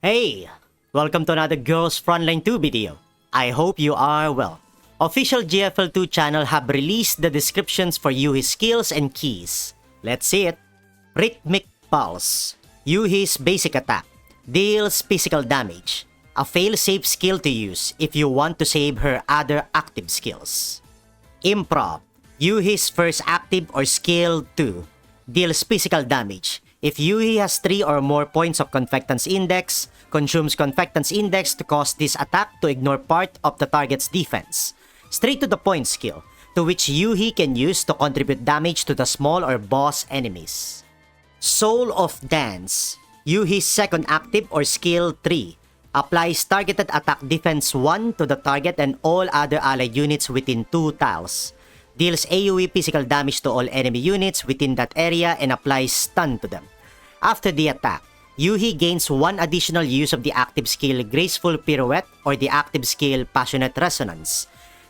Hey! Welcome to another Girls Frontline 2 video. I hope you are well. Official GFL2 channel have released the descriptions for Yoohee's skills and keys. Let's see it. Rhythmic Pulse. Yoohee's basic attack. Deals physical damage. A fail-safe skill to use if you want to save her other active skills. Improv. Yoohee's first active or skill 2. Deals physical damage. If Yoohee has 3 or more points of Confectance Index, consumes Confectance Index to cause this attack to ignore part of the target's defense. Straight to the point skill, to which Yoohee can use to contribute damage to the small or boss enemies. Soul of Dance. Yoohee's second active or skill 3. Applies targeted attack defense 1 to the target and all other allied units within 2 tiles. Deals AoE physical damage to all enemy units within that area and applies stun to them. After the attack, Yoohee gains 1 additional use of the active skill Graceful Pirouette or the active skill Passionate Resonance.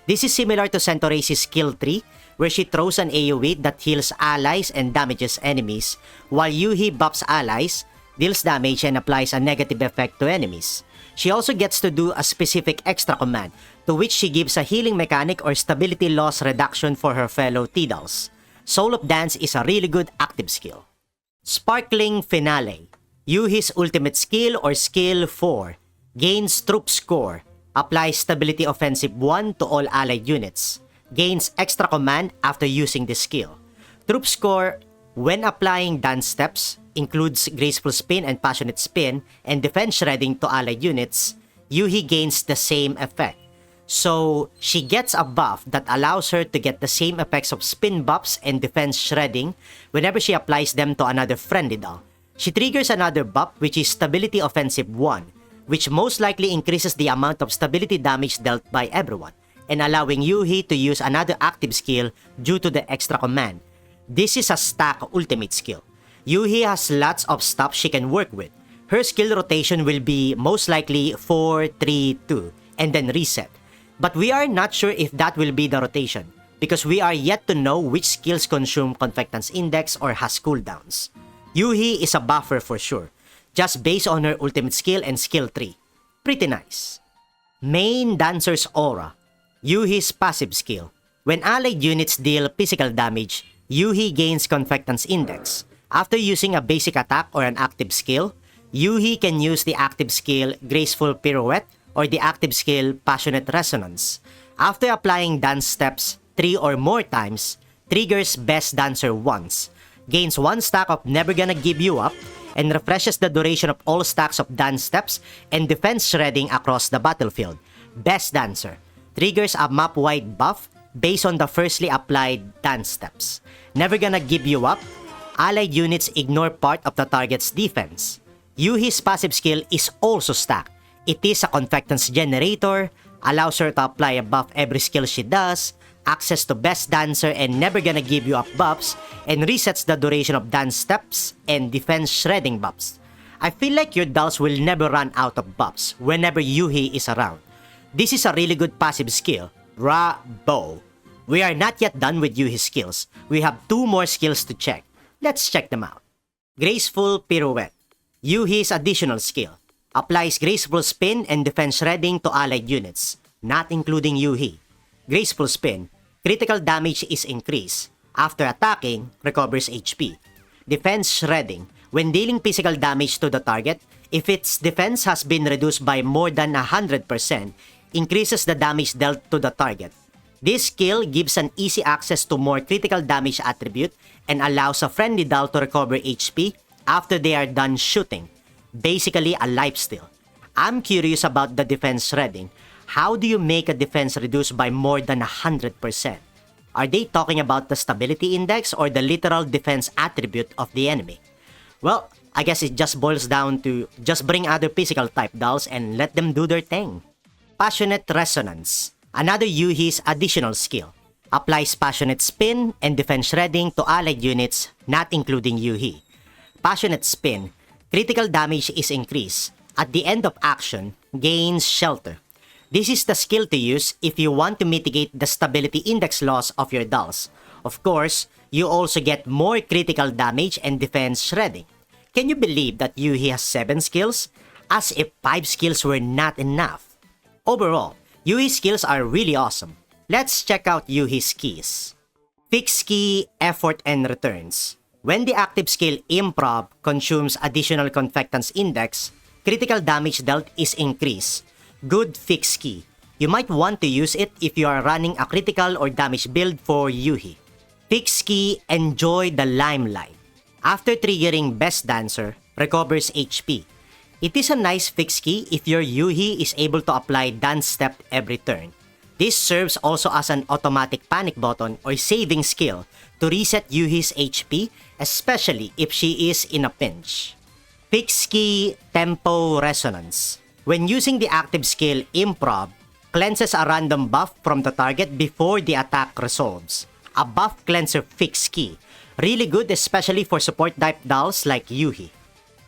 This is similar to Centerstage's skill 3, where she throws an AoE that heals allies and damages enemies, while Yoohee buffs allies, deals damage and applies a negative effect to enemies. She also gets to do a specific extra command, to which she gives a healing mechanic or stability loss reduction for her fellow Tidals. Soul of Dance is a really good active skill. Sparkling Finale. Yoohee's ultimate skill or skill 4. Gains troop score. Applies stability offensive 1 to all allied units. Gains extra command after using this skill. Troop score, when applying dance steps, includes Graceful Spin and Passionate Spin and defense shredding to allied units. Yoohee gains the same effect. So, she gets a buff that allows her to get the same effects of spin buffs and defense shredding whenever she applies them to another friendly doll. She triggers another buff which is Stability Offensive 1, which most likely increases the amount of stability damage dealt by everyone, and allowing Yoohee to use another active skill due to the extra command. This is a stack ultimate skill. Yoohee has lots of stuff she can work with. Her skill rotation will be most likely 4, 3, 2, and then reset. But we are not sure if that will be the rotation, because we are yet to know which skills consume Confectance Index or has cooldowns. Yoohee is a buffer for sure, just based on her ultimate skill and skill 3. Pretty nice. Main Dancer's Aura. Yoohee's passive skill. When allied units deal physical damage, Yoohee gains Confectance Index. After using a basic attack or an active skill, Yoohee can use the active skill Graceful Pirouette or the active skill Passionate Resonance. After applying dance steps 3 or more times, triggers Best Dancer once, gains 1 stack of Never Gonna Give You Up, and refreshes the duration of all stacks of dance steps and defense shredding across the battlefield. Best Dancer triggers a map-wide buff based on the firstly applied dance steps. Never Gonna Give You Up, allied units ignore part of the target's defense. Yoohee's passive skill is also stacked. It is a Confectance generator, allows her to apply a buff every skill she does, access to Best Dancer and Never Gonna Give You Up buffs, and resets the duration of dance steps and defense shredding buffs. I feel like your dolls will never run out of buffs whenever Yoohee is around. This is a really good passive skill. Bravo! We are not yet done with Yoohee's skills. We have 2 more skills to check. Let's check them out. Graceful Pirouette. Yoohee's additional skill. Applies Graceful Spin and defense shredding to allied units, not including Yoohee. Graceful Spin. Critical damage is increased. After attacking, recovers HP. Defense shredding. When dealing physical damage to the target, if its defense has been reduced by more than 100%, increases the damage dealt to the target. This skill gives an easy access to more critical damage attribute and allows a friendly doll to recover HP after they are done shooting. Basically a lifesteal. I'm curious about the defense shredding. How do you make a defense reduce by more than 100%? Are they talking about the stability index or the literal defense attribute of the enemy? Well, I guess it just boils down to just bring other physical type dolls and let them do their thing. Passionate Resonance. Another Yoohee's additional skill. Applies Passionate Spin and defense shredding to allied units, not including Yoohee. Passionate Spin. Critical damage is increased. At the end of action, gains Shelter. This is the skill to use if you want to mitigate the stability index loss of your dolls. Of course, you also get more critical damage and defense shredding. Can you believe that Yoohee has 7 skills? as if 5 skills were not enough. Overall, Yoohee's skills are really awesome. Let's check out Yoohee's keys. Fixed key, effort, and returns. When the active skill Improv consumes additional confectance index, critical damage dealt is increased. Good fixed key. You might want to use it if you are running a critical or damage build for Yoohee. Fixed key, enjoy the Limelight. After triggering Best Dancer, recovers HP. It is a nice fixed key if your Yoohee is able to apply dance step every turn. This serves also as an automatic panic button or saving skill to reset Yoohee's HP, especially if she is in a pinch. Fixed key, Tempo Resonance. When using the active skill Improv, cleanses a random buff from the target before the attack resolves. A buff cleanser fixed key. Really good especially for support type dolls like Yoohee.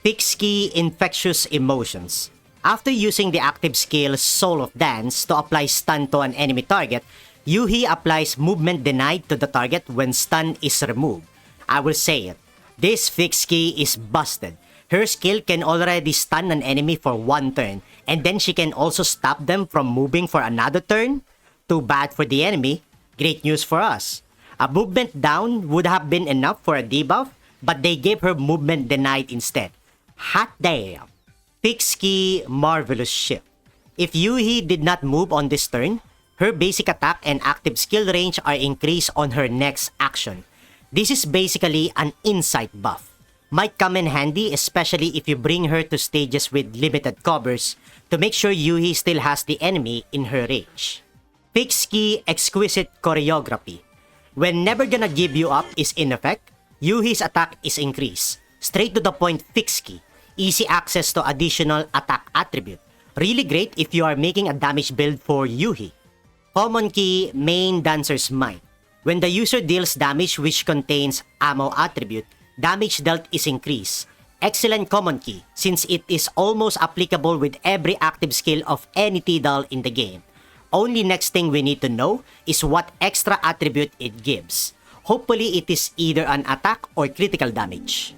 Fixed key, Infectious Emotions. After using the active skill Soul of Dance to apply stun to an enemy target, Yoohee applies movement denied to the target when stun is removed. I will say it, this fixed key is busted. Her skill can already stun an enemy for 1 turn, and then she can also stop them from moving for another turn? Too bad for the enemy, great news for us. A movement down would have been enough for a debuff, but they gave her movement denied instead. Hot damn! Fixed key, Marvellous Shift. If Yoohee did not move on this turn, her basic attack and active skill range are increased on her next action. This is basically an insight buff. Might come in handy especially if you bring her to stages with limited covers to make sure Yoohee still has the enemy in her range. Fixed key, Exquisite Choreography. When Never Gonna Give You Up is in effect, Yoohee's attack is increased. Straight to the point fixed key. Easy access to additional attack attribute. Really great if you are making a damage build for Yoohee. Common key, Main Dancer's Might. When the user deals damage which contains ammo attribute, damage dealt is increased. Excellent common key since it is almost applicable with every active skill of any T-doll in the game. Only next thing we need to know is what extra attribute it gives. Hopefully it is either an attack or critical damage.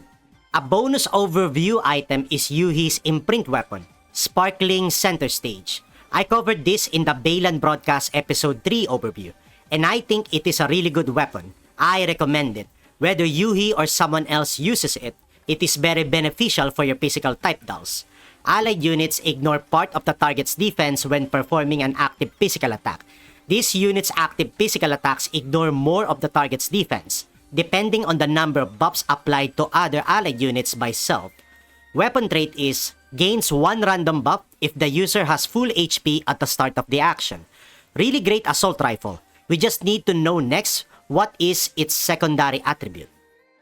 A bonus overview item is Yoohee's imprint weapon, Sparkling Centerstage. I covered this in the Balan Broadcast Episode 3 overview, and I think it is a really good weapon. I recommend it. Whether Yoohee or someone else uses it, it is very beneficial for your physical type dolls. Allied units ignore part of the target's defense when performing an active physical attack. These units' active physical attacks ignore more of the target's defense, depending on the number of buffs applied to other allied units by self. Weapon trait is, gains 1 random buff if the user has full HP at the start of the action. Really great assault rifle. We just need to know next what is its secondary attribute.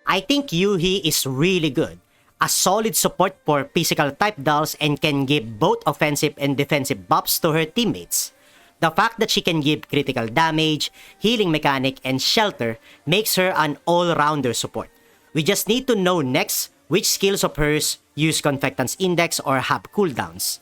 I think Yoohee is really good. A solid support for physical type dolls and can give both offensive and defensive buffs to her teammates. The fact that she can give critical damage, healing mechanic, and shelter makes her an all-rounder support. We just need to know next which skills of hers use Confectance Index or have cooldowns.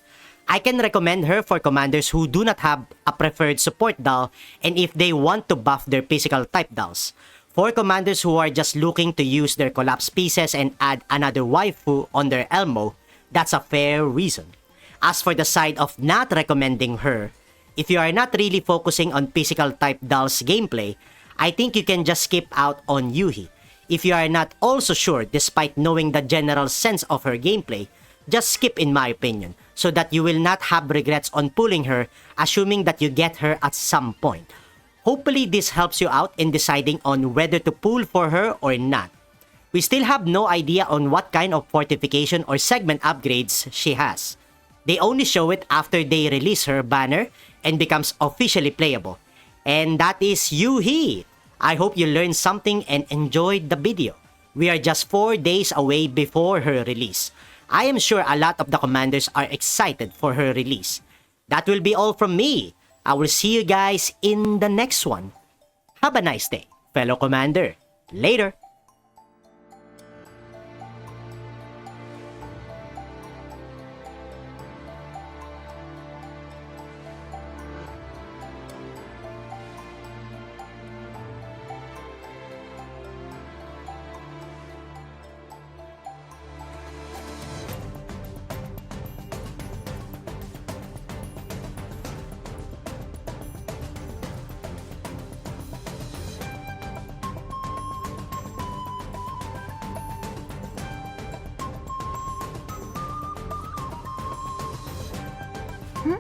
I can recommend her for commanders who do not have a preferred support doll and if they want to buff their physical type dolls. For commanders who are just looking to use their collapse pieces and add another waifu on their Elmo, that's a fair reason. As for the side of not recommending her, if you are not really focusing on physical type dolls gameplay, I think you can just skip out on Yoohee. If you are not also sure despite knowing the general sense of her gameplay, just skip in my opinion, so that you will not have regrets on pulling her assuming that you get her at some point. Hopefully this helps you out in deciding on whether to pull for her or not. We still have no idea on what kind of fortification or segment upgrades she has. They only show it after they release her banner and becomes officially playable. And that is Yoohee! I hope you learned something and enjoyed the video. We are just 4 days away before her release. I am sure a lot of the commanders are excited for her release. That will be all from me. I will see you guys in the next one. Have a nice day, fellow commander. Later! Hmm?